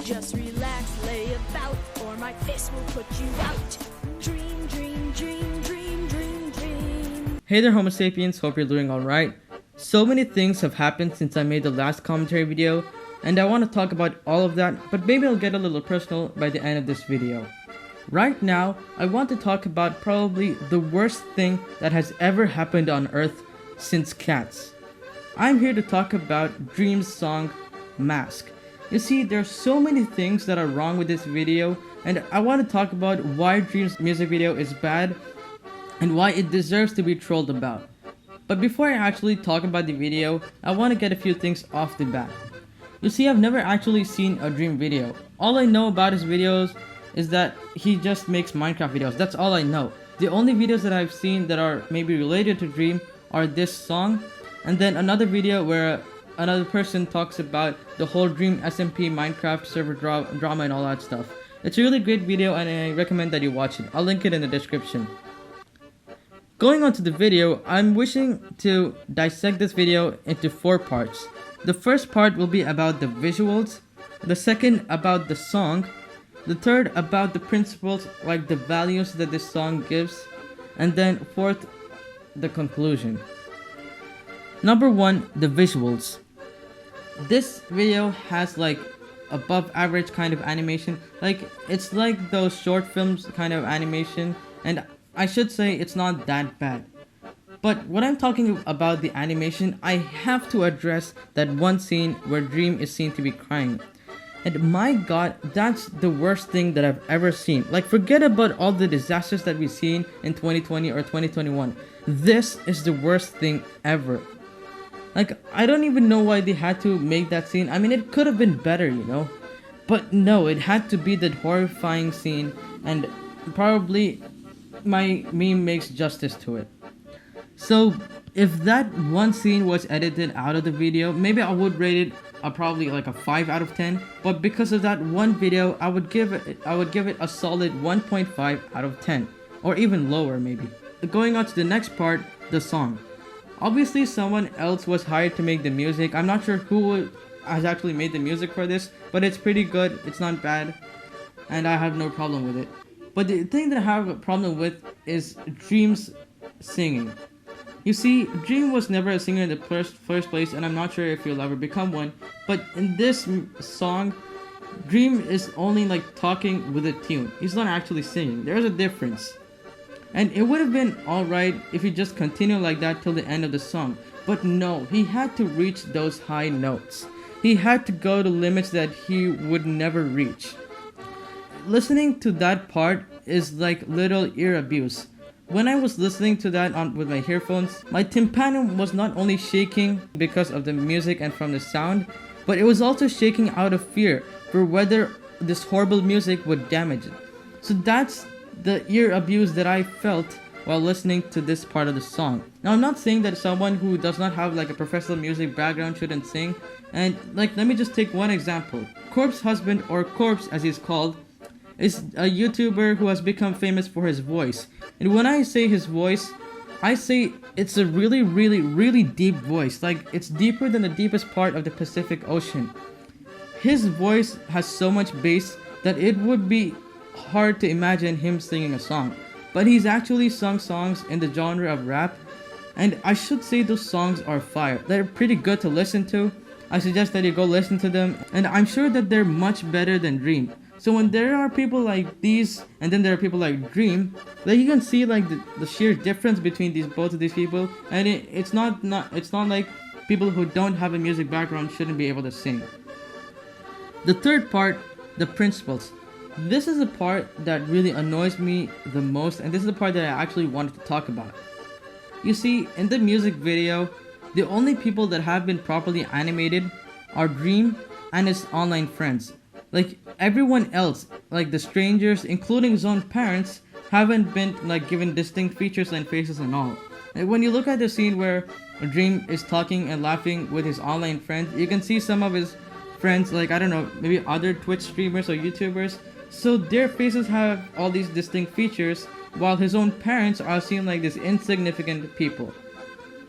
Just relax, lay about, or my fist will put you out. Dream, dream, dream, dream, dream, dream. Hey there, Homo sapiens, hope you're doing alright. So many things have happened since I made the last commentary video, and I want to talk about all of that, but maybe I'll get a little personal by the end of this video. Right now, I want to talk about probably the worst thing that has ever happened on Earth since cats. I'm here to talk about Dream's song, Mask. You see, there's so many things that are wrong with this video, and I want to talk about why Dream's music video is bad and why it deserves to be trolled about. But before I actually talk about the video, I want to get a few things off the bat. You see, I've never actually seen a Dream video. All I know about his videos is that he just makes Minecraft videos. That's all I know. The only videos that I've seen that are maybe related to Dream are this song, and then another video where another person talks about the whole Dream SMP Minecraft server drama and all that stuff. It's a really great video and I recommend that you watch it. I'll link it in the description. Going on to the video, I'm wishing to dissect this video into 4 parts. The first part will be about the visuals, the second about the song, the third about the principles, like the values that this song gives, and then fourth, the conclusion. Number 1, the visuals. This video has like above average kind of animation, like it's like those short films kind of animation, and I should say it's not that bad. But when I'm talking about the animation, I have to address that one scene where Dream is seen to be crying. And my god, that's the worst thing that I've ever seen. Like, forget about all the disasters that we've seen in 2020 or 2021. This is the worst thing ever. Like, I don't even know why they had to make that scene. I mean, it could have been better, you know? But no, it had to be that horrifying scene, and probably my meme makes justice to it. So, if that one scene was edited out of the video, maybe I would rate it probably like a 5 out of 10. But because of that one video, I would give it a solid 1.5 out of 10, or even lower maybe. Going on to the next part, the song. Obviously, someone else was hired to make the music. I'm not sure who has actually made the music for this, but it's pretty good. It's not bad, and I have no problem with it. But the thing that I have a problem with is Dream's singing. You see, Dream was never a singer in the first place, and I'm not sure if he'll ever become one. But in this song, Dream is only like talking with a tune. He's not actually singing. There's a difference. And it would have been alright if he just continued like that till the end of the song. But no, he had to reach those high notes. He had to go to limits that he would never reach. Listening to that part is like little ear abuse. When I was listening to that with my earphones, my tympanum was not only shaking because of the music and from the sound, but it was also shaking out of fear for whether this horrible music would damage it. So that's the ear abuse that I felt while listening to this part of the song. Now, I'm not saying that someone who does not have like a professional music background shouldn't sing, and like, let me just take one example. Corpse Husband, or Corpse as he's called, is a YouTuber who has become famous for his voice. And when I say his voice, I say it's a really, really, really deep voice. Like, it's deeper than the deepest part of the Pacific Ocean. His voice has so much bass that it would be hard to imagine him singing a song. But he's actually sung songs in the genre of rap, and I should say those songs are fire. They're pretty good to listen to. I suggest that you go listen to them, and I'm sure that they're much better than Dream. So when there are people like these, and then there are people like Dream, like you can see like the sheer difference between both of these people, and it's not like people who don't have a music background shouldn't be able to sing. The third part, the principles. This is the part that really annoys me the most, and this is the part that I actually wanted to talk about. You see, in the music video, the only people that have been properly animated are Dream and his online friends. Like, everyone else, like the strangers, including his own parents, haven't been like given distinct features and faces and all. And when you look at the scene where Dream is talking and laughing with his online friends, you can see some of his friends, like, I don't know, maybe other Twitch streamers or YouTubers, so their faces have all these distinct features, while his own parents are seen like this insignificant people.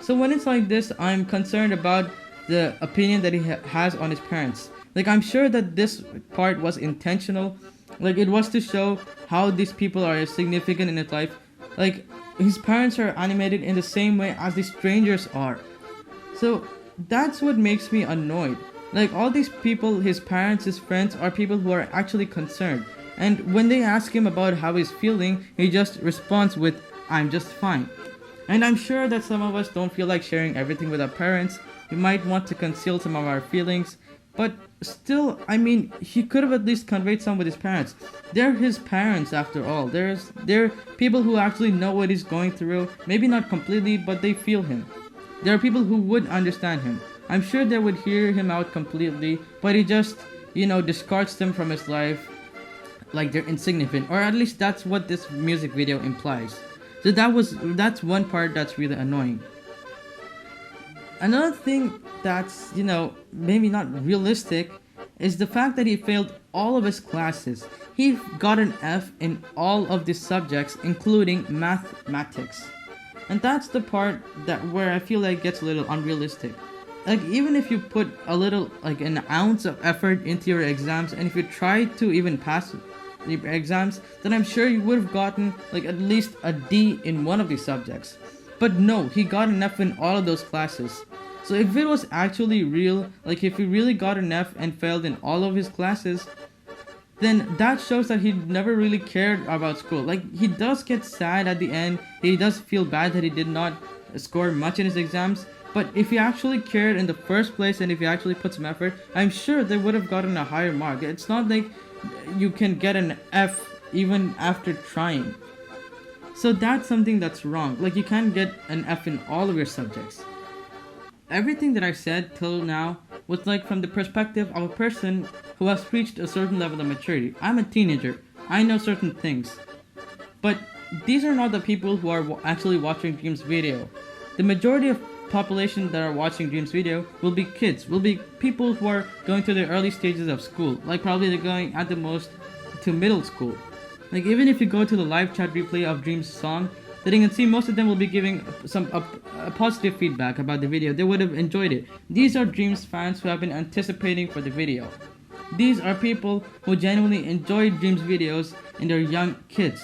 So when it's like this, I'm concerned about the opinion that he has on his parents. Like, I'm sure that this part was intentional. Like, it was to show how these people are significant in his life. Like, his parents are animated in the same way as the strangers are. So that's what makes me annoyed. Like, all these people, his parents, his friends, are people who are actually concerned. And when they ask him about how he's feeling, he just responds with, "I'm just fine." And I'm sure that some of us don't feel like sharing everything with our parents. We might want to conceal some of our feelings. But still, I mean, he could have at least conveyed some with his parents. They're his parents after all. They're people who actually know what he's going through. Maybe not completely, but they feel him. There are people who would understand him. I'm sure they would hear him out completely, but he just, discards them from his life like they're insignificant. Or at least that's what this music video implies. So that's one part that's really annoying. Another thing that's, maybe not realistic is the fact that he failed all of his classes. He got an F in all of the subjects, including mathematics. And that's the part where I feel like it gets a little unrealistic. Like, even if you put a little, like an ounce of effort into your exams, and if you try to even pass the exams, then I'm sure you would have gotten like at least a D in one of these subjects. But no, he got an F in all of those classes. So if it was actually real, like if he really got an F and failed in all of his classes, then that shows that he never really cared about school. Like, he does get sad at the end. He does feel bad that he did not score much in his exams. But if he actually cared in the first place, and if he actually put some effort, I'm sure they would have gotten a higher mark. It's not like you can get an F even after trying. So that's something that's wrong. Like, you can't get an F in all of your subjects. Everything that I said till now was like from the perspective of a person who has reached a certain level of maturity. I'm a teenager. I know certain things. But these are not the people who are actually watching Dream's video. The majority of population that are watching Dream's video will be kids, will be people who are going through the early stages of school. Like, probably they're going at the most to middle school. Like, even if you go to the live chat replay of Dream's song, then you can see most of them will be giving some positive feedback about the video. They would have enjoyed it. These are Dream's fans who have been anticipating for the video. These are people who genuinely enjoy Dream's videos and they're young kids.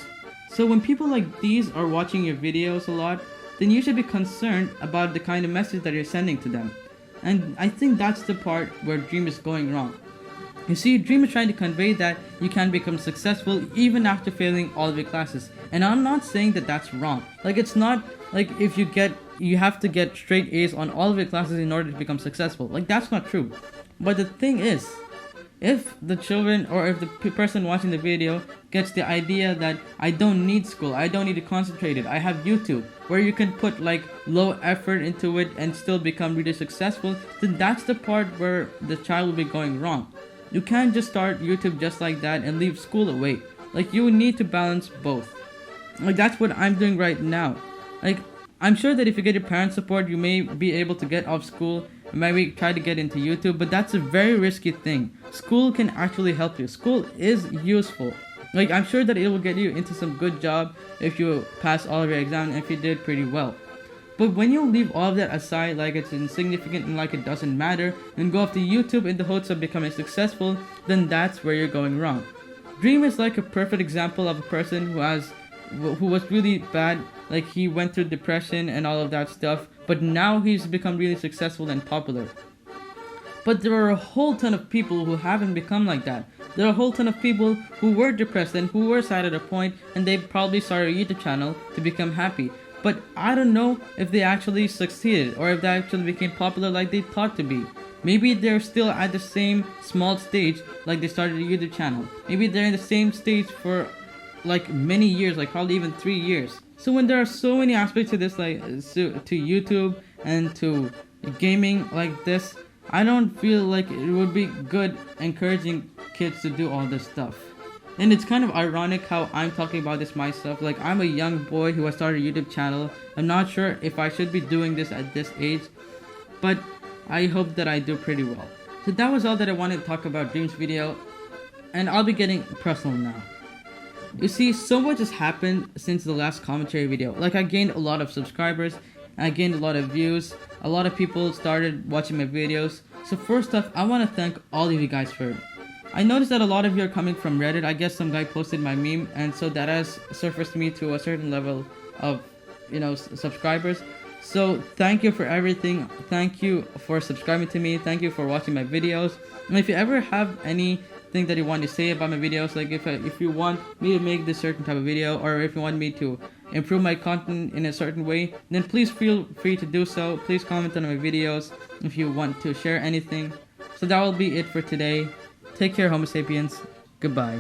So when people like these are watching your videos a lot, then you should be concerned about the kind of message that you're sending to them. And I think that's the part where Dream is going wrong. You see, Dream is trying to convey that you can become successful even after failing all of your classes. And I'm not saying that that's wrong. Like, it's not like if you have to get straight A's on all of your classes in order to become successful. Like, that's not true. But the thing is, if the children or if the person watching the video gets the idea that I don't need school, I don't need to concentrate it, I have YouTube where you can put like low effort into it and still become really successful, then that's the part where the child will be going wrong. You can't just start YouTube just like that and leave school away. Like, you need to balance both. Like, that's what I'm doing right now. Like, I'm sure that if you get your parents' support, you may be able to get off school and maybe try to get into YouTube, but that's a very risky thing. School can actually help you. School is useful. Like, I'm sure that it will get you into some good job if you pass all of your exams and if you did pretty well. But when you leave all of that aside, like it's insignificant and like it doesn't matter, and go off to YouTube in the hopes of becoming successful, then that's where you're going wrong. Dream is like a perfect example of a person who was really bad, like he went through depression and all of that stuff, but now he's become really successful and popular. But there are a whole ton of people who haven't become like that. There are a whole ton of people who were depressed and who were sad at a point, and they probably started a YouTube channel to become happy. But I don't know if they actually succeeded or if they actually became popular like they thought to be. Maybe they're still at the same small stage like they started a YouTube channel. Maybe they're in the same stage for like many years, like probably even 3 years. So when there are so many aspects to this, like to YouTube and to gaming like this, I don't feel like it would be good encouraging kids to do all this stuff. And it's kind of ironic how I'm talking about this myself. Like, I'm a young boy who has started a YouTube channel. I'm not sure if I should be doing this at this age, but I hope that I do pretty well. So that was all that I wanted to talk about Dream's video, and I'll be getting personal now. You see, so much has happened since the last commentary video. Like, I gained a lot of subscribers, I gained a lot of views. A lot of people started watching my videos. So first off, I want to thank all of you guys for it. I noticed that a lot of you are coming from Reddit. I guess some guy posted my meme, and so that has surfaced me to a certain level of, subscribers. So thank you for everything. Thank you for subscribing to me. Thank you for watching my videos. And if you ever have anything that you want to say about my videos, like if you want me to make this certain type of video, or if you want me to improve my content in a certain way, then please feel free to do so. Please comment on my videos if you want to share anything. So that will be it for today. Take care, Homo sapiens. Goodbye.